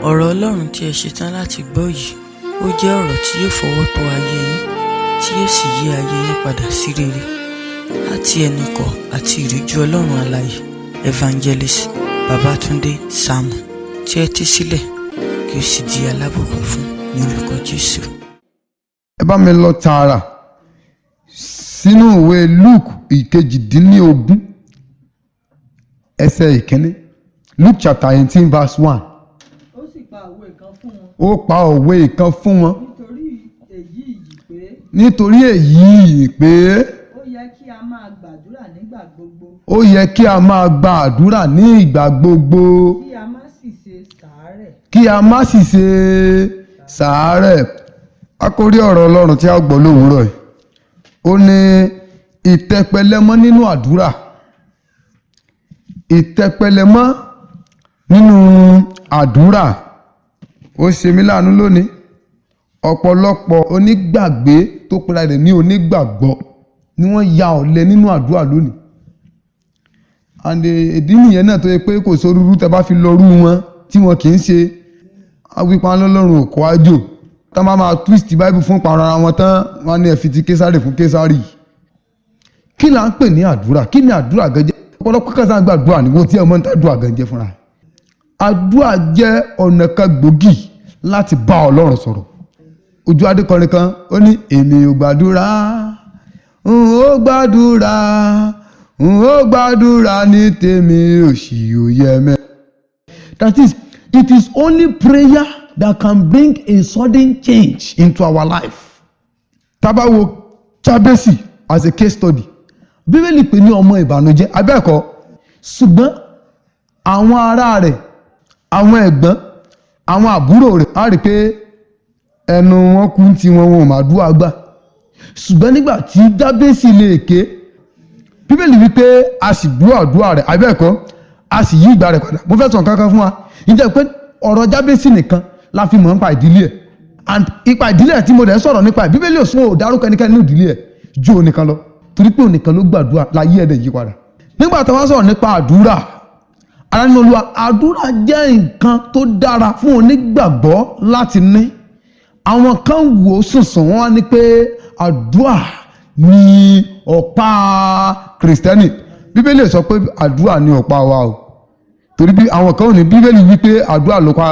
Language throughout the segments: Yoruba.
Ọ̀rọ̀ Ọlọ́run tí ẹ ṣetán láti gbọ́ yìí, ó jẹ́ ọ̀rọ̀ tí yóò fọwọ́ tọ́ ayé yín, tí yóò sì yí ayé yín padà sí rere. Láti ẹnu ikọ̀ àti ìríjú Ọlọ́run alààyè, Evangelist Babátúndé Samuel. Tẹ́tí sílẹ̀ kí o sì di alábùkún fún ní orúkọ Jésù. Ẹ bá mi lọ tààrà sínú ìwé Luke ìkejìdínlógún ẹsẹ̀ ìkíní. Luke chapter 18 verse 1. Ó sì pa òwe kan fún wọn. Ó pa òwe kan fún wọn. Nítorí èyí pé ó yẹ kí a máa gbàdúrà nígbà gbogbo. Ó yẹ kí a máa gbàdúrà ní ìgbà gbogbo. Kí a má sì ṣe sàárẹ̀. Kí a má sì ṣe sàárẹ̀. Àkórí ọ̀rọ̀ Ọlọ́run tí a gbọ́ lówùúrọ̀ yìí. Ó ní ìtẹpẹlẹmọ́ nínú àdúrà. Ìtẹpẹlẹmọ́ nínú àdúrà. Ó ṣe mí láàánú lónìí. Ọ̀pọ̀lọpọ̀ onígbàgbé tó pera rẹ̀ ní onígbàgbọ́ ni wọ́n ya ọ̀lẹ nínú àdúrà lónìí. And ìdí nìyẹn náà tó yẹ pé kò sórúurú tẹ́ bá fi lọ rú wọn tí wọn kì í ṣe awípa lọ́lọ́run òkò àjò. Tá máa twist Bible fún ìparun ara wọn tán, wọ́n ní ẹ fi ti Késárì fún Késárì. Kí là ń pè ní àdúrà? Kí ni àdúrà gan jẹ́? Ọ̀pọ̀lọpọ̀ kan sáà gbàdúrà ní wọ́n tí ẹ mọ̀ ń tàdúrà gan jẹ́ fúnra. Àdúrà jẹ́ ọ̀nà kan gbòógì láti bá Ọlọ́run sọ̀rọ̀. Ojú adékọrin kan ó ní èmi ò gbàdúrà, n ó gbàdúrà, n ó gbàdúrà ní tèmi òṣì òye mẹ́. That is, it is only prayer that can bring a sudden change into our life. Tá bá wo Jábésì as a case study, Bíbélì pè ní ọmọ ìbànújẹ́ abẹ́ẹ̀kọ́, ṣùgbọ́n àwọn ará rẹ̀, àwọn ẹ̀gbọ́n, àwọn àbúrò rẹ̀ á rí pé ẹnu wọn kú tí wọn ò máa dúà gbà. Ṣùgbọ́n nígbà tí Jábésì lè ké, Bíbélì wípé a sì gbọ́ àdúrà rẹ̀ abẹ́ẹ̀kọ́, a sì yí ìgbà rẹ̀ padà. Mo fẹ́ sọ nǹkan kan fún wa. Ǹjẹ́ pé ọ̀rọ̀ Jábésì nìkan la fi mọ̀ nípa ìdílé ẹ̀, and ipa ìdílé ẹ̀ tí mo dẹ̀ ń sọ̀rọ̀ nípa ẹ̀, Bíbélì ò dárúkọ ẹnikẹ́ni nínú ìdílé ẹ̀ ju ònìkan lọ, torí pé ònìkan ló gbàdúrà láyé ẹ̀dẹ̀ yí padà. Nígbà tí wọ́n sọ̀rọ̀ nípa àdúrà, ara nínú Olúwa, àdúrà jẹ́ nǹkan tó dára fún onígbàgbọ́ láti ní. Àwọn kan wò ó sùnsùn, wọ́n wá ní pé àdúrà ni ọ̀pá Kìrìsìtẹ́nì. Bíbélì sọ pé àdúrà ni ọ̀pá wa o, torí bí àwọn kan ò ní Bíbélì wípé àdúrà ló pa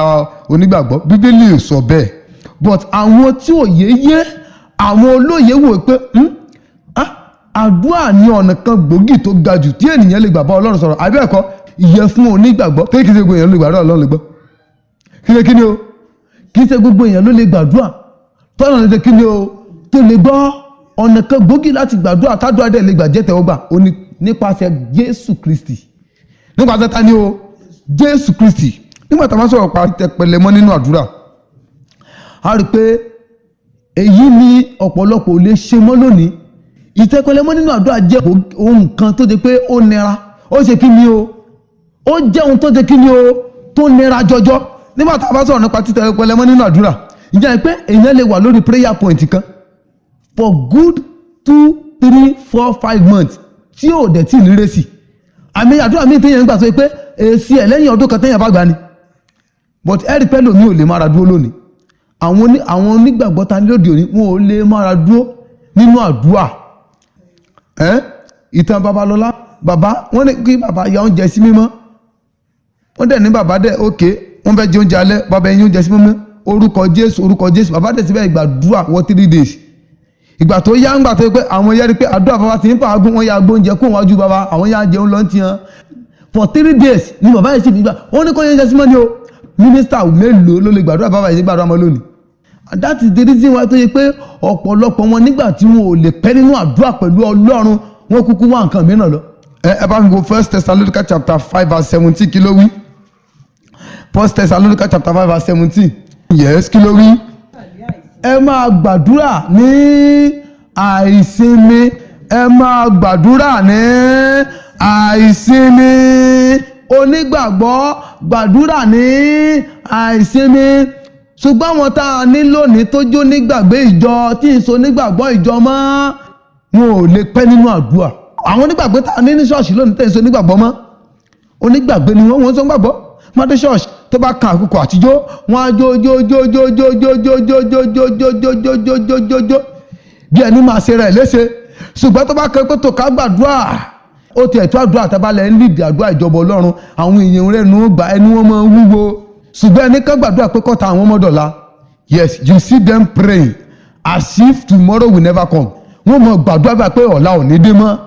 onígbàgbọ́. Bíbélì sọ bẹ́ẹ̀, but àwọn tí òye yé, àwọn olóye wò pé àdúrà ní ọ̀nà kan gbòógì tó ga jù tí ènìyàn lè gbà bá Ọlọ́run sọ̀rọ̀. Àbí ẹ̀kọ́ ìyẹn fún onígbàgbọ́ tó kìí ṣe gbogbo èèyàn ló lè gbàdúrà Ọlọ́run lè gbọ́. Kí ni o? Kìí ṣe gbogbo èèyàn ló lè gbàdúrà tọ́lọ́run lè ṣe kí ni o tó lè gbọ́. Ọ̀nà kan gbòógì láti gbàdúrà tádúrà dẹ̀ lè gbà jẹ́ tẹ́wọ́gbà ó ní nípasẹ̀ Jésù Kristi. Nípasẹ̀ ta ni o? Jésù Kristi. Nígbà tá a máa sọ̀rọ̀ pa ìtẹpẹlẹmọ́ nínú àdúrà, a rí pé èyí ni ọ̀pọ̀lọpọ̀ ò lè ṣe mọ́ lónìí. Ìtẹpẹlẹmọ́ nínú àdúrà jẹ́ ohun kan tó jẹ́ pé ó nira. Ó ṣe kí ni o? Ó jẹ́ ohun tó jẹ́ kí ni o? Tó nira jọjọ. Nígbà tá a bá sọ̀rọ̀ nípa títẹpẹlẹmọ́ nínú àdúrà, ǹjẹ́ pé èèyàn lè wà lórí prayer point kan for good 2, 3, 4, 5 months tí ò dẹ̀ tí ì ní rẹ́sì. Àmì àdúrà míì téèyàn ń gbà sọ pé èsì ẹ̀ lẹ́yìn ọdún kan téèyàn bá gbà ni. But ẹ̀rí pẹ́ lòmí ò lè mára dúró lónìí. Àwọn onígbàgbọ́ ta ní lóde òní wọn ò lè mára dúró nínú àdúrà. Ìtàn Babalọ́lá, bàbá wọ́n ní kí bàbá ya oúnjẹ sí mímọ́. Wọ́n dẹ̀ ní bàbá dẹ̀ okay, wọ́n fẹ́ jẹ oúnjẹ alẹ́, bàbá ẹ̀yin oúnjẹ sí mímọ́, orúkọ Jésù, bàbá dẹ̀ síbẹ̀ ìgbàdúrà wọ 3 days. Ìgbà tó yá ń gbà tó yẹ pé àwọn yẹ́rí pé àdúrà bàbá ti ń fàágùn, wọ́n ya gbóúnjẹ kó wájú bàbá, àwọn yá jẹun lọ́n ti hàn. For 3 days ni bàbá yìí sì fi gbà, wọ́n ní kó yẹ oúnjẹ sí mọ́ ni o. Mínísítà mélòó ló lè gbàdúrà bàbá yìí gbàdúrà mọ́ lónìí? And that is the reason why tó yẹ pé ọ̀pọ̀lọpọ̀ wọn nígbà tí wọn ò lè pẹ́ nínú àdúrà pẹ̀lú Ọlọ́run, wọn kúkú wá nǹkan mìíràn lọ. Ẹ bá mi wo 1 Thessalonica chapter 5 verse 17 kí ló wí? 1 Thessalonica chapter 5 verse 17. Yes, kí ló wí? Ẹ máa gbàdúrà ní àìsinmi. Ẹ máa gbàdúrà ní àìsinmi. Onígbàgbọ́ gbàdúrà ní àìsinmi. Ṣùgbọ́n àwọn tá a ní lónìí tó jó nígbàgbé ìjọ tí ń so nígbàgbọ́ ìjọ mọ́, wọn ò lè pẹ́ nínú àdúrà. Àwọn onígbàgbé tá a ní ṣọ́ọ̀ṣì lónìí tẹ̀ ń so nígbàgbọ́ mọ́, onígbàgbé ni wọ́n sọ gbàgbọ́. Má dé ṣọ́ọ̀ṣì tó bá kan àkókò àtijọ́ wọn á jó bí ẹni máa ṣe rẹ̀ léṣe. Ṣùgbọ́n tó bá kẹ́ pé tó ká gbàdúrà ó ti ẹ̀tọ́ àdúrà tábàlẹ̀ ń lìdí àdúrà ìjọba Ọlọ́run àwọn èèyàn rẹ̀ nù gbà ẹni wọ́n máa ń wúwo. Ṣùgbọ́n ẹni ká gbàdúrà pé kọ́ta àwọn ọmọdọ̀la, yes, you see them praying as if tomorrow will never come. Wọ́n mọ̀ gbàdúrà bá pé ọ̀la ò ní dé mọ́.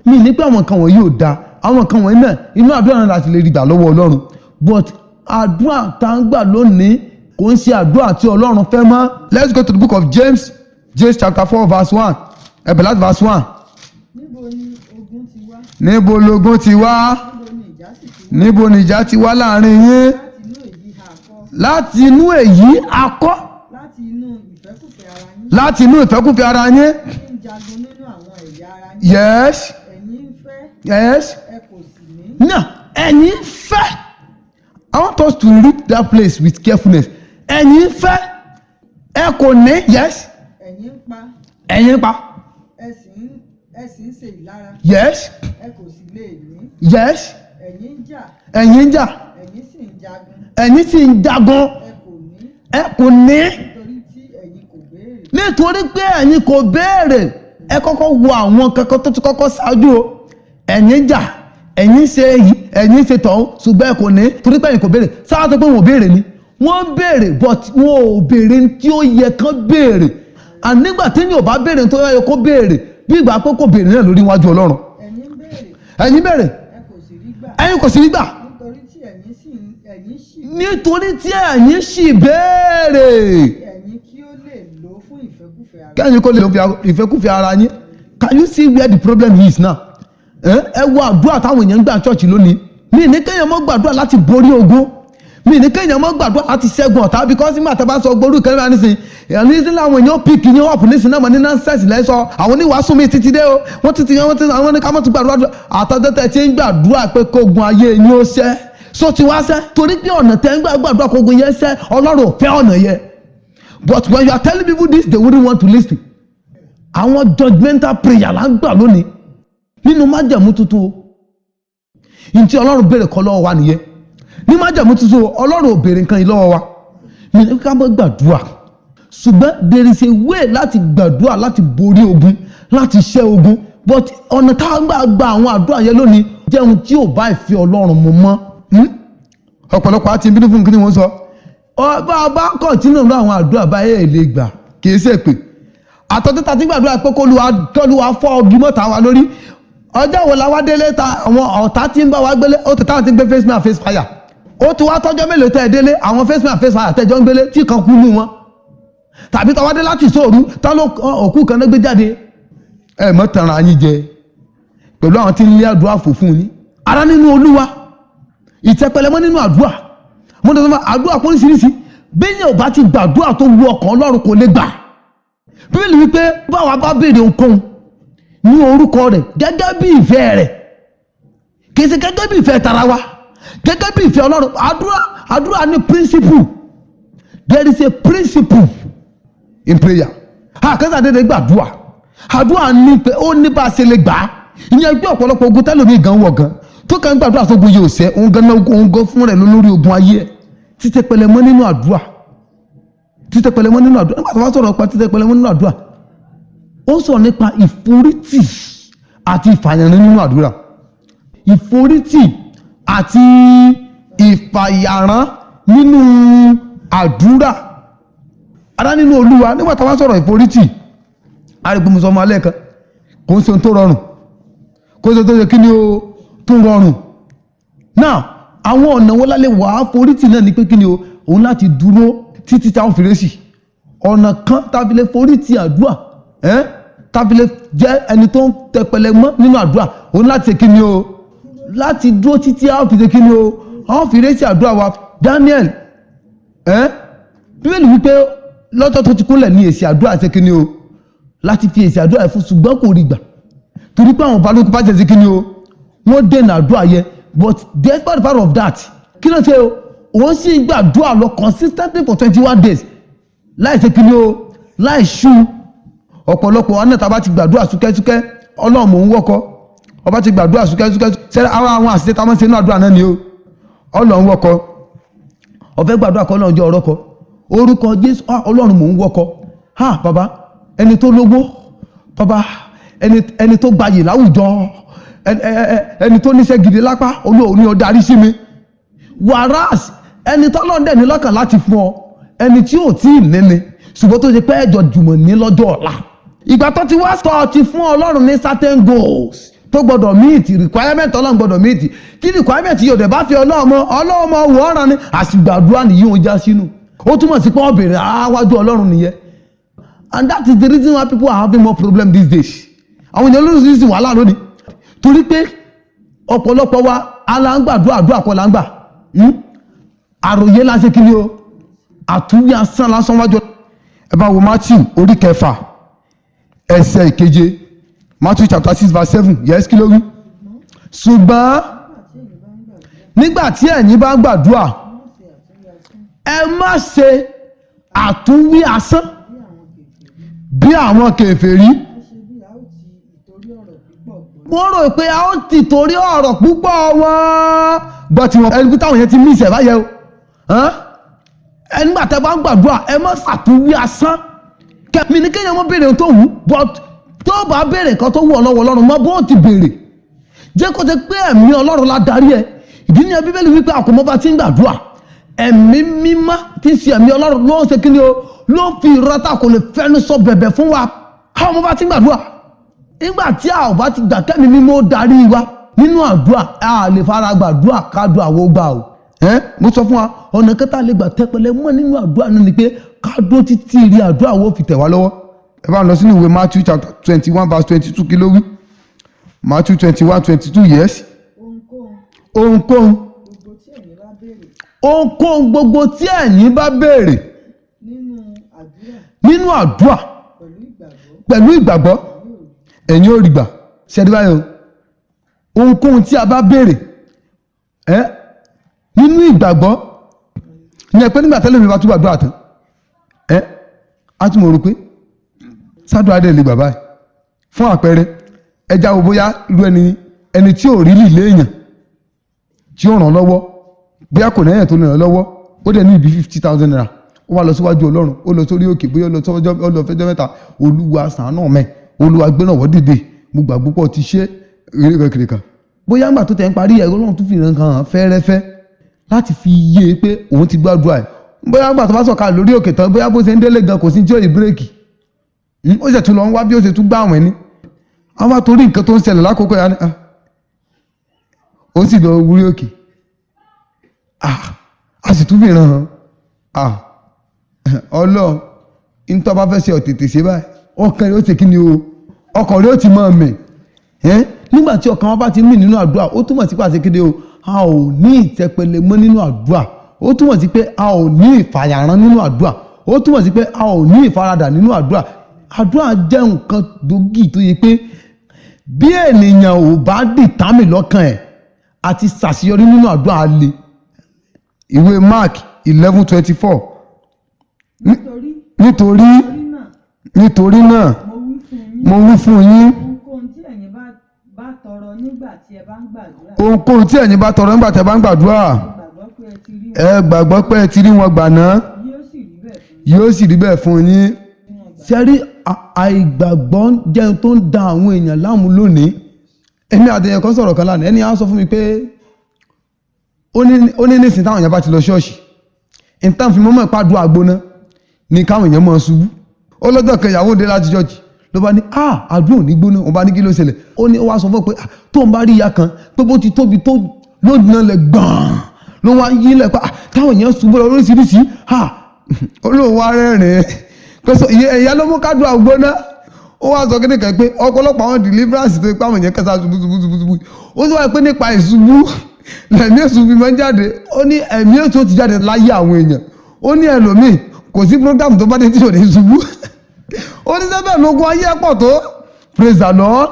Mi ní pé àwọn kan wọ̀nyí ò da, àwọn kan wọ̀nyí náà inú àdúrà náà láti lè rí gbà lọ́wọ́ Ọlọ́run, but àdúrà tá ń gbà lónìí kò ń ṣe àdúrà tí Ọlọ́run fẹ́ mọ́. Let's go to the book of James chapter 4 verse 1. Ẹ̀bẹ̀ láti verse 1. Níbo ni ogun ti wá? Níbo logun ti wá? Níbo ni ìjà Níbo ni ìjà ti sì ti wá? wá láàrin yín? Láti inú èyí ha kọ́. Láti inú èyí akọ́. Láti inú ìfẹ́kùfẹ́ ara yín. Láti inú ìfẹ́kùfẹ́ ara yín. Tí ń jagun nínú àwọn ẹ̀yà ara yín. Yes. Ẹ̀yin ń fẹ́. Yes. Ẹ kò sì ní. Now, ẹ̀yin fẹ́. I want us to read that place with carefulness. Ẹ̀yin fẹ́. Ẹ kò ní. Yes. Ẹ̀yin ń pa. Ẹ̀yin pa. Ẹ sì ń ṣe ìlara. Yes. Ẹ kò sì lè ní. Yes. Ẹ̀yin ń jà. Ẹ̀yin ń jà. Ẹ̀yin sì ń jagun. Ẹ̀yin sì ń jagun. Ẹ kò ní. Ẹ kò ní. Nítorí tí ẹ̀yin kò béèrè. Nítorí pé ẹ̀yin kò béèrè. Ẹ kọ́kọ́ wo àwọn kankan tó ti kọ́kọ́ ṣáájú o. Ẹ̀yin jà. Ẹ̀yin ṣe èyí. Ẹ̀yin ṣe tọ̀hún. Ṣùgbọ́n ẹ kò ní. Torí pé ẹ̀yin kò béèrè. Sáà tó pé wọn ò béèrè ni. Wọ́n béèrè but wọn ò béèrè tí ó yẹ kán béèrè. Nígbà tí yóò bá béèrè tó yẹ kó béèrè bí ìgbà pé kò béèrè náà lórí iwájú Ọlọ́run. Ẹ̀yin ń béèrè. Ẹ̀yin béèrè. Ẹ kò sì rí gbà. Ẹ̀yin kò sì rí gbà. Nítorí tí ẹ̀yin sì. Nítorí tí ẹ̀yin sì béèrè. Ẹ̀yin kí ó lè lò fún ìfẹ́kùfẹ́ ara. Kẹ́yìn kó lè lo ìfẹ́kùfẹ́ ara yín. Can you see where the problem is now? Ẹ wo àdúrà táwọn èèyàn ń gbà church lónìí. Mi ní kéèyàn mọ́ gbàdúrà láti borí ogun. Mi ní kéèyàn mọ́ gbàdúrà láti ṣẹ́gun ọ̀tá because nígbà tá a bá sọ gbórú ìkẹrẹ́ wa nísìnyí. Ìyànní ìdílé àwọn èèyàn píìkì ní ọ̀pù nísìnyí náà mọ̀ ní nonsense lẹ́sọ̀. Àwọn oníwàásù mi títí dé o. Wọ́n títí àwọn ní ká mọ́ tún gbàdúrà àtọ́jọ́tẹ̀ tí ń gbàdúrà pé kógun ayé yín ó ṣẹ́. So ti wá ṣẹ́ torí pé ọ̀nà tẹ́ ń gbàdúrà kógun yẹn ṣẹ́ Ọlọ́run ò fẹ́ ọ̀nà yẹn. But when you are telling people this they wouldn't want to listen. Àwọn judgmental prayer là ń gbà lónìí nínú májẹ̀mú tuntun o. Ntí Ọlọ́run béèrè kọ́ lọ́wọ́ wa nìyẹn. Ní májẹ̀mú tuntun o Ọlọ́run ò béèrè nǹkan yìí lọ́wọ́ wa. Mi ní ká mọ́ gbàdúrà. Ṣùgbọ́n there is a way láti gbàdúrà láti borí ogun láti ṣẹ́ ogun. But ọ̀nà tá a gbà àwọn àdúrà yẹn lónìí jẹ́ ohun tí ò bá ìfẹ́ Ọlọ́run mu mọ́. Ọ̀pọ̀lọpọ̀ àti ìbínú fún kí ni wọ́n sọ. Ọba kọ̀tínú náà àwọn àdúrà báyẹ̀ lè gbà kì í ṣe pé. Àtọ́tẹ́ta tí gbàdúrà pé kólúwa fọ́ ọgí mọ́ta wa lórí. Ọjọ́ wo la wá délé ta àwọn ọ̀tá tí ń bá wa gbélé ó ti táwọn ti gbé face me and face fire. Ó ti wá tọ́jọ́ mélòó tẹ́ ẹ délé àwọn face me and face fire tẹ́jọ́ ń gbélé tí kan kú nù wọn. Tàbí tọ́wádé láti sóòrú tán ló òkú kan ló gbé jáde. Ẹ mọ́ tanra yín jẹ pẹ̀lú àwọn tí ń lé àdúrà fò fún yín. Ara nínú Olúwa ìtẹpẹlẹmọ nínú àdúrà mo dẹ̀ sọ́mọ́ àdúrà pọ́nísìírísìí bẹ́ẹ̀ ò bá ti gbàdúrà tó wu ọkàn Ọlọ́run kò lè gbà. Bíbélì wípé báwa bá béèrè ohunkóhun ní orúkọ rẹ̀ gẹ́gẹ́ bí ìfẹ́ rẹ̀ kì í ṣe gẹ́gẹ́ bí ìfẹ́ tara wa gẹ́gẹ́ bí ìfẹ́ Ọlọ́run. Àdúrà ní principle. There is a principle in prayer. Àkẹ́sà dédé gbàdúrà àdúrà ní pé ó ní bá a ṣe lè gbà á. Ìyẹn gbé ọ̀pọ̀lọpọ̀ ogun tẹ́lómi gan wọ̀ gan tó kàn ń gbàdúrà sógun yìí ò sẹ́ òun gan fún rẹ̀ lórí ogun ayé ẹ̀. Títẹ pẹlẹmọ nínú àdúrà. Títẹ pẹlẹmọ nínú àdúrà nígbà tó bá sọ̀rọ̀ nípa títẹ pẹlẹmọ nínú àdúrà ó sọ̀rọ̀ nípa ìforítì àti ìfàyàrán nínú àdúrà. Ìforítì àti ìfàyàrán nínú àdúrà. Ará nínú Olúwa nígbà tó bá sọ̀rọ̀ ìforítì àrègbèmùsọ̀mọ́ alẹ́ kan kò ń ṣe ohun tó rọrùn kò ń ṣe tó ṣe kí ni o tó rọrùn. Now àwọn ọ̀nà wo lálẹ́ wà á forítì náà ni pé kí ni o òun láti dúró títí táwọn fèrèsì ọ̀nà kan tábìlẹ̀ forítì àdúrà tábìlẹ̀ jẹ́ ẹni tó ń tẹpẹlẹ mọ́ nínú àdúrà òun láti ṣe kí ni o láti dúró títí àwọn fi ṣe kí ni o àwọn fèrèsì àdúrà wa. Daniel Bíbélì wípé lọ́jọ́ tó ti kúnlẹ̀ ní èsì àdúrà ṣe kí ni o láti fi èsì àdúrà fún ṣùgbọ́n kò rí gbà torí pé àwọn balógun bá ṣe kí ni o wọ́n dènà àdúrà yẹn. But despite part of that kí ló ṣe o òun sì gbàdúrà lọ consistently for 21 days láì ṣe kí ni o láì ṣú. Ọ̀pọ̀lọpọ̀ wọn náà tá a bá ti gbàdúrà súkẹ́súkẹ́ Ọlọ́run mò ń wọ́kọ́ ọba ti gbàdúrà súkẹ́súkẹ́ sẹ́rẹ́ àwọn àṣìṣe tá a máa ń ṣe nínú àdúrà náà ni o Ọlọ́run wọ́kọ́ ọ̀fẹ́ gbàdúrà kọ́ ọlọ́run jẹ́ ọ̀rọ̀ kọ orúkọ Jésù ọlọ́run mò ń wọ́kọ bàbá ẹni tó lówó bàbá ẹni tó gbayì láwùjọ ẹni tó níṣẹ́ gidi lápá olóòrùn ni ó darí sí mi wàràs ẹni tọ́lọ́run dẹ̀ ní lọ́kàn láti fún ọ ẹni tí ò tí ì níni ṣùgbọ́n tó ṣe pé ẹjọ́ jùmọ̀ ní lọ́jọ́ ọ̀la ìgbà tó ti wá sọ ti fún ọlọ́run ní certain goals tó gbọdọ̀ meet requirement ọlọ́run gbọdọ̀ meet kí requirement yóò dẹ̀ bá fi ọlọ́run mọ́ wọ́ ọ̀ràn ni àṣìgbàdúrà nìyí wọn já sínú ó túmọ̀ sí pé wọ́n bèrè àwájú ọlọ́run nìyẹn and that is the reason why people are having more problem these days àwọn èèyàn lóríṣiríṣi wàhálà lónìí torí pé ọ̀pọ̀lọpọ̀ wa aláǹgbàdúrà àdúrà kọ́ là ń gbà àròyé láṣẹ kí ni o àtúnyẹ asán lásán wájú. ẹ bá wo Matthew orí 6 ẹsẹ̀ 7 Matthew chapter 6 verse 7 yes kí ló wí. ṣùgbọ́n nígbà tí ẹ̀yin bá ń gbàdúrà ẹ má ṣe àtúnwí asán bí àwọn kèfèrí. wọ́n rò pé a ó ti torí ọ̀rọ̀ púpọ̀ wọn gbọ́ tí wọ́n ẹni táwọn yẹn ti mí ìṣẹ̀ báyẹ̀ o nígbà tẹ́ bá ń gbàdúrà ẹ má ṣàtúnwí asán kẹ́mi ní kéèyàn mọ́ béèrè tó wù but tó bá béèrè nǹkan tó wù ọlọ́wọ́ ọlọ́run mọ́ bó ti béèrè jẹ́ kó ṣe pé ẹ̀mí ọlọ́run la darí ẹ ìdí ni Bíbélì wípé àkómọ́ bá ti ń gbàdúrà ẹ̀mí mímọ́ tí ń ṣe ẹ̀mí ọlọ́run ló ń ṣe kí ni o ló fi ìrọ́ta kò lè fẹ́nu sọ bẹ̀bẹ̀ fún wa àwọn ọmọ bá ti ń gbàdúrà nígbà tí a ò bá ti gbà kẹ́mi mímọ́ darí wa nínú àdúrà a lè fara gbàdúrà kádùn àwọn gbà o mo sọ fún wa ọ̀nà kẹta lè gbà tẹpẹlẹ mọ́ nínú àdúrà náà ni pé kádùn títí rí àdúrà wo fi tẹ̀ wá lọ́wọ́. ẹ bá lọ sínú ìwé Matthew chapter 21 verse 22 kí ló wí. Matthew 21:22 yes. ohunkóhun gbogbo tí ẹ̀yin bá béèrè nínú àdúrà pẹ̀lú ìgbàgbọ́ ẹ̀yin ò rí gbà. ṣẹ́ni báyọ̀ ohunkóhun tí a bá béèrè nínú ìgbàgbọ́ ní ẹ̀pẹ́ nígbà tẹ́lẹ̀ mi bá tún gbàdúrà tán á tún mọ̀ rò pé sádùn adé lè gbà báyìí fún àpẹẹrẹ ẹja wo bóyá irú ẹni tí ò rí lílé èèyàn tí ó ràn lọ́wọ́ bóyá kò náà tó ràn lọ́wọ́ ó dẹ̀ ní ibi 50,000 naira ó wá lọ síwájú ọlọ́run ó lọ sórí òkè bóyá ó lọ fẹjọ́ mẹ́ta olúwa ṣàánú mi olúwa gbénàwọ́ dìde mo gbàgbọ́ pọ̀ ti ṣe kìrìkà bóyá ńgbà tó tẹ̀ ń parí ẹ̀rọ ọlọ́run tún fi ìran kan hàn fẹ́rẹ́fẹ́ láti fi yé pé òun ti gbàdúrà ẹ̀ bóyá ńgbà tó bá sọ̀ka lórí òkè tán bóyá bó ṣe ń délé gan kò sí tí ó yí bírèkì ó sì tún lọ ń wá bí ó ṣe tún gbá àwọn ẹni àwọn torí nǹkan tó ń ṣẹlẹ̀ lákòókò yá ni ó sì lọ wúrí òkè a sì tún fi ìran hàn ọlọ́run ní tó bá fẹ́ ṣe ọ̀tètè ṣe báyìí ọkàn rẹ̀ ó ṣe kí ni o ọkàn rẹ̀ ó ti máa mì nígbà tí ọkàn wa bá ti mì nínú àdúrà ó túmọ̀ sí pàṣẹ kéde o a ò ní ìtẹpẹlẹ mọ́ nínú àdúrà ó túmọ̀ sí pé a ò ní ìfàyàrán nínú àdúrà ó túmọ̀ sí pé a ò ní ìfaradà nínú àdúrà àdúrà jẹ́ nǹkan gbòógì tó yẹ pé bí ènìyàn ò bá dìtámì lọ́kàn ẹ̀ àti ṣàṣeyọrí nínú àdúrà le. ìwé Mark 11:24 nítorí náà mo wí fún yín ohunkóhun tí ẹ̀yin bá tọrọ nígbà tí ẹ bá ń gbàdúrà ẹ gbàgbọ́ pé ẹ ti rí wọn gbà náà yóò sì rí bẹ́ẹ̀ fún yín. sẹ́rí àìgbàgbọ́ jẹ́ tó ń da àwọn èèyàn láàmú lónìí. èmi àtẹ̀yẹ kan sọ̀rọ̀ kan lánàá ẹni á sọ fún mi pé ó ní nísìnyí táwọn èèyàn bá ti lọ ṣọ́ọ̀ṣì ìtàn fi mọ́mọ́ ìpàdùn àgbóná ní káwọn èèyàn máa ṣubú ó lọ́jọ́ kan ìyàwó dé láti ṣọ́ọ̀ṣì ló bá ní àdúrà ní gbóná òun bá ní kí ló ṣẹlẹ̀ ó ní ó wá sọ fún pé tó ń bá rí ìyá kan pé bó ti tóbi tó lónìí náà lẹ gbọ̀n ló wá yí lẹ̀ pé táwọn èèyàn ṣubú lọ lóríṣiríṣi olóhùn wá rẹ́rìn-ín pẹ̀sọ̀ ìyá ló mú kádùn àgbóná ó wá sọ kíni kan pé ọ̀pọ̀lọpọ̀ àwọn deliverance tó ipá àwọn èèyàn kẹsà ṣubú ó sì wáyé pé nípa ìṣubú lẹ́mí èṣù fi máa ń jáde ó ní ẹ̀mí èṣù ti jáde láyé àwọn èèyàn ó ní ẹlòmíì kò sí program tó bá dé tí ò ní ṣubú ó ní sẹ́bẹ̀ lógún ayé pọ̀ tó praise the Lord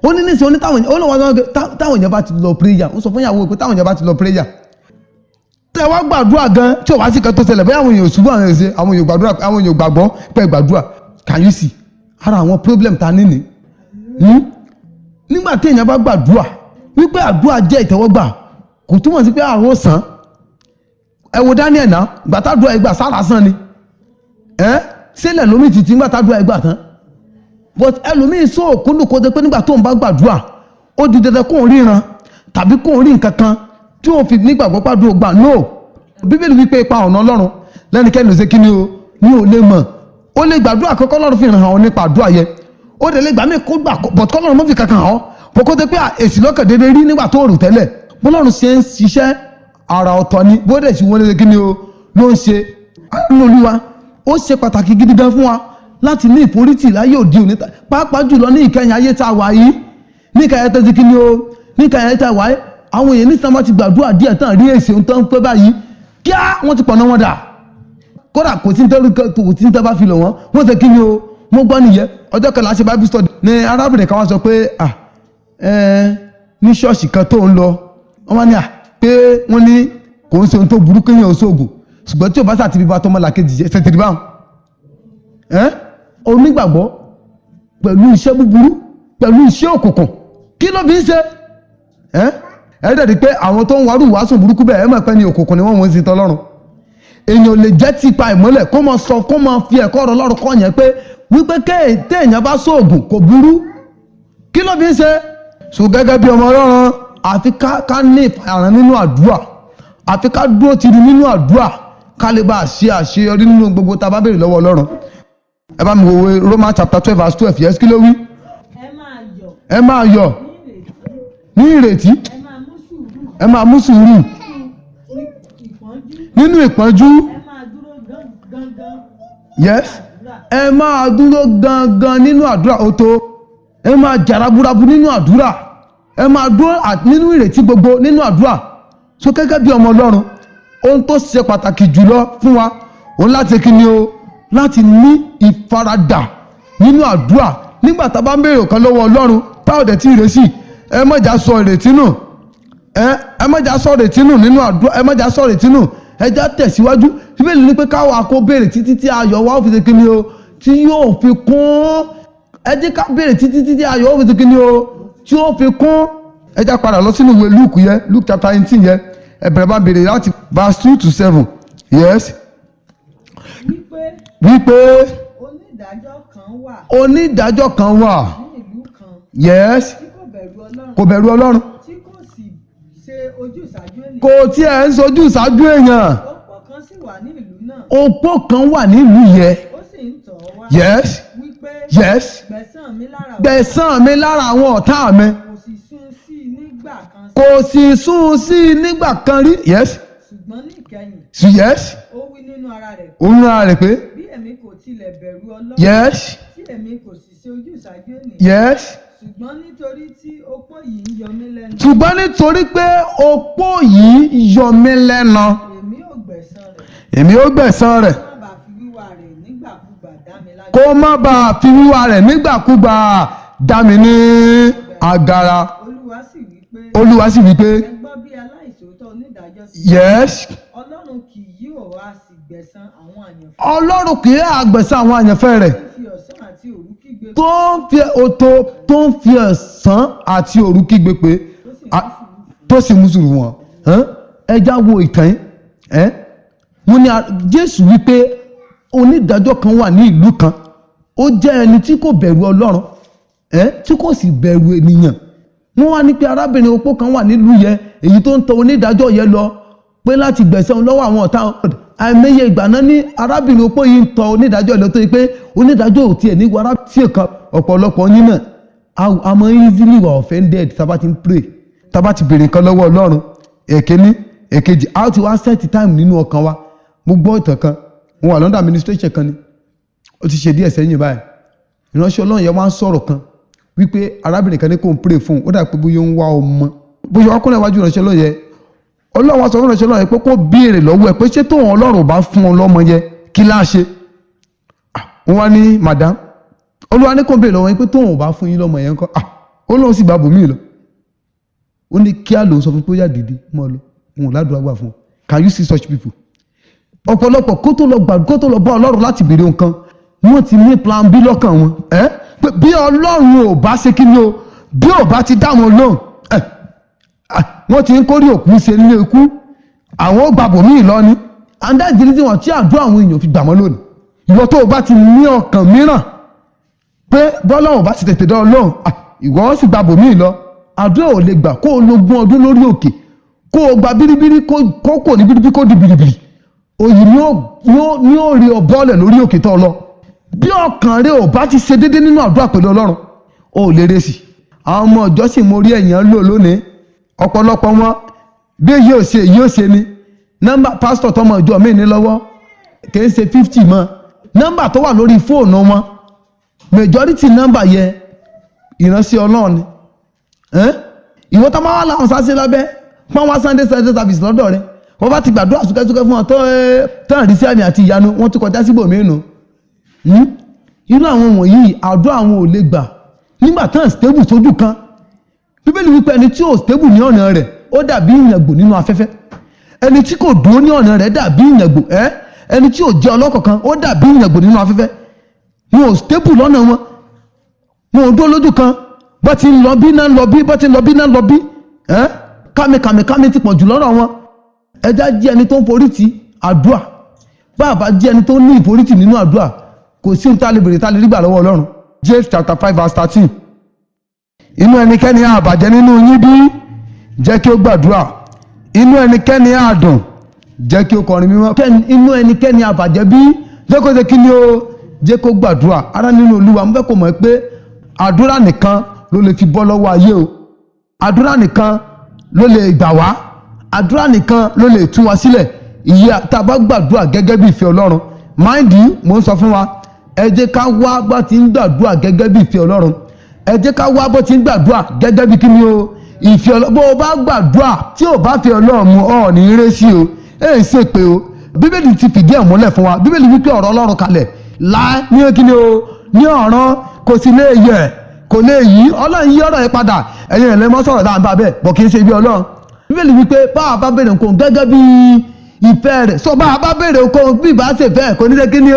ó ní níṣẹ́ oní táwọn èèyàn bá ti lọ prayer ó sọ fún ìyàwó pé táwọn èèyàn bá ti lọ prayer tẹ wá gbàdúrà gan tí ò wá sí kan tó ṣẹlẹ̀ bẹ́ẹ̀ àwọn èèyàn ṣubú àwọn èèyàn ṣe àwọn èèyàn gbàdúrà àwọn èèyàn gbàgbọ́ pé gbàdúrà can you see ara àwọn problem ta níní nígbà tí èèyàn bá gbàdúrà wípé àdúrà jẹ́ ìtẹ́wọ́gbà kò túmọ̀ sí pé àrùn sàn ẹ wo Daniel náà gbàtàdúrà ẹgbà sára sàn ni sílẹ̀ lómi títí gbàtàdúrà ẹgbà tán but ẹlòmíì sọ òkúndùn kó dé pé nígbà tó ń bá gbàdúrà ó di dandan kó ń ríran tàbí kó ń rí nǹkan kan tí ó fi nígbàgbọ́ pàdúrà gbà no bíbélì wípé ipa ọ̀nà ọlọ́run lẹ́nikẹ́ni ò ṣe kí ni o ní ò lè mọ̀ ó lè gbàdúrà kọ́kọ́ lọ́run fi hàn ọ́ nípa àdúrà yẹ ó dẹ̀ lè gbà mí kó gbà but kọ́ lọ́run mọ́ fi kankan hàn ọ́ kókó tẹ pé èsì lọ́kàn déédéé rí nígbà tó rò tẹ́lẹ̀ bọ́lọ́run ṣe ń ṣiṣẹ́ ara ọ̀tọ̀ ni bó dẹ̀ sì wọ́n lè kí ni o ló ń ṣe àánú olúwa ó ṣe pàtàkì gidi gan fún wa láti ní ìforítì láyé òde òní pàápàá jùlọ ní ìkẹyìn ayé tá a wà yìí ní ìkẹyìn tó ti kí ni o ní ìkẹyìn ayé tá a wà yìí àwọn èèyàn ní sábà ti gbàdúrà díẹ̀ tán rí èsì ohun tó ń pẹ́ báyìí kíá wọ́n ti pọ̀nà wọn dà kódà kò tí ń tẹ́ bá fi lò wọ́n ṣe kí ni o mo gbọ́ nìyẹn ọjọ́ kan láṣẹ Bible study ní arábìnrin kan wá sọ pé ní ṣọ́ọ̀ṣì kan tó ń lọ wọ́n wá ní pé wọ́n ní kò ń ṣe ohun tó burú kéèyàn oṣoògùn ṣùgbọ́n tí o bá sàtìrí bá tọmọ làkejì jẹ ṣètìrí báwọn onígbàgbọ́ pẹ̀lú iṣẹ́ búburú pẹ̀lú iṣẹ́ òkùnkùn kí ló fi ń ṣe dẹ̀dí pé àwọn tó ń warú wàásù burúkú bẹ́ẹ̀ mọ̀ pé ní òkùnkùn ni wọ́n ń sin tọ́lọ́run èèyàn lè jẹ́ tipa ìmọ́lẹ̀ kó máa sọ kó máa fi ẹ̀kọ́ ọ̀rọ̀ Ọlọ́run kọ́ yẹn pé wípé téèyàn bá sóògùn kò burú kí ló fi ń ṣe ṣùgbọ́n gẹ́gẹ́ bí ọmọ Ọlọ́run àfi ká ní ìfàyàrán nínú àdúrà àfi ká dúró tiri nínú àdúrà ká lè bá a ṣe àṣeyọrí nínú gbogbo tá a bá béèrè lọ́wọ́ Ọlọ́run ẹ bá mi wo Romans chapter 12 verse 12 yes kí ló wí. ẹ máa yọ̀ ní ìrètí ẹ máa mú sùúrù nínú ìpọ́njú yes ẹ máa dúró gangan nínú àdúrà ó tó ẹ máa jàraburabu nínú àdúrà ẹ máa dúró nínú ìrètí gbogbo nínú àdúrà so gẹ́gẹ́ bí ọmọ Ọlọ́run ohun tó ṣe pàtàkì jùlọ fún wa òun láti kí ni o láti ní ìfaradà nínú àdúrà nígbà tá a bá ń béèrè kan lọ́wọ́ Ọlọ́run táwọn ọ̀dẹ̀ tí ìrèsì ẹ má jà sọ ìrètí nù ẹ má jà sọ ìrètí nù nínú àdúrà ẹ má jà sọ ìrètí nù ẹ já tẹ̀síwájú bíbélì ní pé káwọn akó béèrè títí tí ayọ̀ wa ó fi ṣe kí ni o tí yóò fi kún ẹ jẹ́ ká béèrè títí tí ayọ̀ ó fi ṣe kí ni o tí ó fi kún ẹ já padà lọ sínú ìwé Luke yẹn Luke chapter 18 yẹn ẹ bẹ̀rẹ̀ bá béèrè láti verse 2 to 7 yes. wípé onídàájọ́ kan wà ní ìlú kan yes tí kò bẹ̀rù Ọlọ́run tí kò sì ṣe ojúsàájú ènìyàn. kò tiẹ̀ ń sojú ìṣáájú èèyàn Ọ̀pọ̀ kan sì wà ní ìlú náà. opó kan wà nílùú yẹn Ó sì ń tọ̀ ọ́ wá. yes Wípé yes gbẹ̀san mi lára ọ̀tá. gbẹ̀san mi lára àwọn ọ̀tá mi Kò sì sún sí i nígbà kan sí. kò sì sún sí i nígbà kan rí yes Ṣùgbọ́n ní ìkẹyìn, sí yes ó wí nínú ara rẹ̀ pé òun náà rẹ̀ pé bí èmi kò tilẹ̀ bẹ̀rù Ọlọ́run. yes Tí èmi kò sì ṣe ojúsàájú ènìyàn. yes Ṣùgbọ́n nítorí tí opó yìí ń yọ mí lẹ́nu. ṣùgbọ́n nítorí pé opó yìí yọ mí lẹ́nu Èmi ò gbẹ̀san rẹ̀. èmi ó gbẹ̀san rẹ̀ Kó má bàa fi wíwá rẹ̀ nígbàkúgbà dá mi láre. kó má bàa fi wíwá rẹ̀ nígbàkúgbà dá mi ní agara Olúwa sì wí pé Olúwa sì wí pé ẹ gbọ́ bí aláìṣòótọ́ onídàájọ́ sí. yes Ọlọ́run kì yóò wá sì gbẹ̀san àwọn àyànfẹ́ Ọlọ́run kì í àgbẹ̀san àwọn àyànfẹ́ rẹ̀ tó fi ọ̀sán àti òru kígbe tó ń fi ọ̀sán àti òru kígbe pé tó sì mú sùúrù wọn ẹja wo ìtàn wọn ni Jésù wípé onídàájọ́ kan wà ní ìlú kan ó jẹ́ ẹni tí kò bẹ̀rù Ọlọ́run tí kò sì bẹ̀rù ènìyàn wọ́n wá ní pé arábìnrin opó kan wà nílùú yẹn èyí tó ń tọ onídàájọ́ yẹn lọ pé láti gbẹ̀san lọ́wọ́ àwọn ọ̀tá àìmọye ìgbà náà ní arábìnrin opó yìí ń tọ onídàájọ́ lọ tó yẹ pé onídàájọ́ ò tiẹ̀ ní wàrà tí kan ọ̀pọ̀lọpọ̀ yín náà a máa easily were offended tá a bá ti ń pray tá a bá ti béèrè nǹkan lọ́wọ́ Ọlọ́run èkéní èkejì a ti wá set time nínú ọkàn wa mo gbọ́ ìtàn kan mo wà London administration kan ni ó ti ṣe díẹ̀ sẹ́yìn báyìí ìránṣẹ́ Ọlọ́run yẹn wá ń sọ̀rọ̀ kan wípé arábìnrin kan ní kò ń pray fún un ó dà pé bóyá ń wá ọmọ bóyá wá kúnlẹ̀ wájú ìránṣẹ́ Ọlọ́run yẹn Ọlọ́run wá sọ fún ìránṣẹ́ Ọlọ́run yẹn pé kó béèrè lọ́wọ́ ẹ̀ pé ṣé tóun Ọlọ́run bá fún ọ lọ́mọ yẹn kí láà ṣe wọ́n wá ní madam Olúwa ní kò béèrè lọ́wọ́ yẹn pé tóun bá fún yín lọ́mọ yẹn ńkọ́ ó lóun sì bá bòmíì lọ ó ní kíá lòun sọ fún pé ó yà dìde mọ́ ọ lọ òun ládùúgbà gbà fún ọ can you see such people ọ̀pọ̀lọpọ̀ kó tó lọ bá Ọlọ́run láti béèrè nǹkan wọ́n ti ní plan B lọ́kàn wọn pé bí Ọlọ́run ò bá ṣe kí ni o bí ò bá ti dá wọn lóhùn wọ́n ti ń kórè òkú ṣe nílé ikú àwọn ó gbàbọ̀ míì lọ ni and that's the reason why tí àdúrà àwọn èèyàn fi gbà mọ́ lónìí. Ìwọ tó o bá ti ní ọkàn mìíràn pé bọ́lọ́run bá ti tètè dán Ọlọ́run ìwọ sì gba bòmíì lọ, àdúrà ò lè gbà kó o lo ogún ọdún lórí òkè kó o gba bíríbírí kó kò ní bíríbírí kó di bìrìbìrì, òyì ni ó rí ọ bọ́ọ̀lẹ̀ lórí òkè tó lọ. Bí ọkàn rẹ ò bá ti ṣe déédéé nínú àdúrà pẹ̀lú Ọlọ́run ó lè rẹ̀ sí. Àwọn ọmọ ìjọsìn mo rí èèyàn lò lónìí, ọ̀pọ̀lọpọ̀ wọn bí èyí ò ṣe ni nọ́mbà pásítọ̀ tọmọ ìjọ mi ní lọ́wọ́ kì í ṣe 50 mọ́, nọ́mbà tó wà lórí fóònù wọn majority nọ́mbà yẹn ìránṣẹ́ Ọlọ́run ni. Ìwọ tó máa wà láwọn sáṣẹ́ lábẹ́ pọ́n wá Sunday service lọ́dọ̀ rẹ, wọ́n bá ti gbàdúrà súkẹ́súkẹ́ fún wọn tó hàn rí sí àmì àti ìyanu wọ́n tún kọjá síbòmíì nù. Irú àwọn wọ̀nyí àdúrà àwọn ò lè gbà nígbà tán stable sójú kan. Bíbélì wípé ẹni tí ò stable ní ọ̀nà rẹ̀ ó dàbí ìyàngbò nínú afẹ́fẹ́, ẹni tí kò dúró ní ọ̀nà rẹ̀ dàbí ìyàngbò, ẹni tí ò jẹ́ ọlọ́kọ̀ọ̀kan ó dàbí ìyàngbò nínú afẹ́fẹ́. Wọn ò stable lọ́nà wọn ò dúró lójú kan, bó ti ń lọ bí náà ń lọ bí, bó ti ń lọ bí náà ń lọ bí, kámi ti pọ̀ jù lọ́rọ̀ wọn. Ẹja jẹ́ ẹni tó ń forí ti àdúrà, bàbá jẹ́ ẹni tó ní ìforítì nínú àdúrà kò sí ohun tá a lè bèrè tá a lè rí gbà lọ́wọ́ Ọlọ́run. James chapter 5 verse 13. Inú ẹnikẹ́ni á bàjẹ́ nínú yín bí, jẹ́ kí ó gbàdúrà. Inú ẹnikẹ́ni á dùn, jẹ́ kí ó kọrin mímọ́. Inú ẹnikẹ́ni á bàjẹ́ bí, jẹ́ kó ṣe kí ni ó, jẹ́ kó gbàdúrà. Ará nínú Olúwa mo fẹ́ kó mọ̀ pé àdúrà nìkan ló lè fi bọ́ lọ́wọ́ ayé o. Àdúrà nìkan ló lè gbà wá. Àdúrà nìkan ló lè tú wa sílẹ̀. Ìyá tá a bá gbàdúrà gẹ́gẹ́ bí ìfẹ́ Ọlọ́run. Mind you, mo ń sọ fún wa, ẹ jẹ́ ká wá bá ti ń gbàdúrà gẹ́gẹ́ bí ìfẹ́ Ọlọ́run. Ẹ jẹ́ ká wá bó ti ń gbàdúrà gẹ́gẹ́ bí kí ni o, ìfẹ́ Ọlọ́run. Bó o bá gbàdúrà tí ò bá fi Ọlọ́run mu ọ̀ ní rẹ́ sí o, ẹ̀ ń ṣe pé o. Bíbélì ti fìdí ẹ̀ múlẹ̀ fún wa. Bíbélì wípé ọ̀rọ̀ Ọlọ́run kalẹ̀ láì ní kí ni o, ní ọ̀ràn kò sì lè yẹ̀ kò lè yí. Ọlọ́run yí ọ̀rọ̀ yẹn padà, ẹ̀yin ẹ̀ lẹ́mọ́ sọ̀rọ̀ dáa bá bẹ́ẹ̀ bọ̀ kì í ṣe bí Ọlọ́run. Bíbélì wípé bá a bá bèrè nǹkan gẹ́gẹ́ bí ìfẹ́ rẹ̀, sọ bá a bá bèrè nǹkan bí ìbá ṣe fẹ́ kò ní ṣe kí ni o,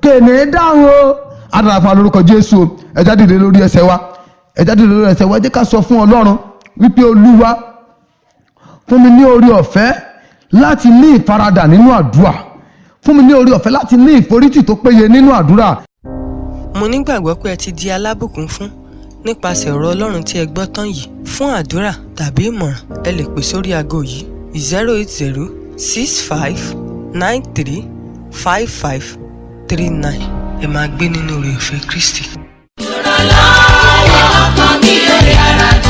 kèné dáhùn o. Adàrà fún alórúkọ Jésù o, ẹ jáde lórí ẹsẹ̀ wa, ẹ jáde lórí ẹsẹ̀ wa. Ẹ jẹ́ ká sọ fún Ọlọ́run wípé Olúwa fún mi ní orí ọ̀fẹ́ láti ní ìfaradà nínú àdúrà, fún mi ní orí ọ̀fẹ́ láti ní ìforítì tó péye nínú àdúrà. Mo nígbàgbọ́ pé ẹ ti di alábùkún fún nípasẹ̀ ọ̀rọ̀ Ọlọ́run tí ẹ gbọ́ tán yìí. Fún àdúrà tàbí ìmọ̀ràn ẹ lè pè sórí aago yìí 08065935539. Ẹ máa gbé nínú oore ọ̀fẹ́ Kristi. Ìrànlọ́wọ́ ọkàn mi ò yára dé.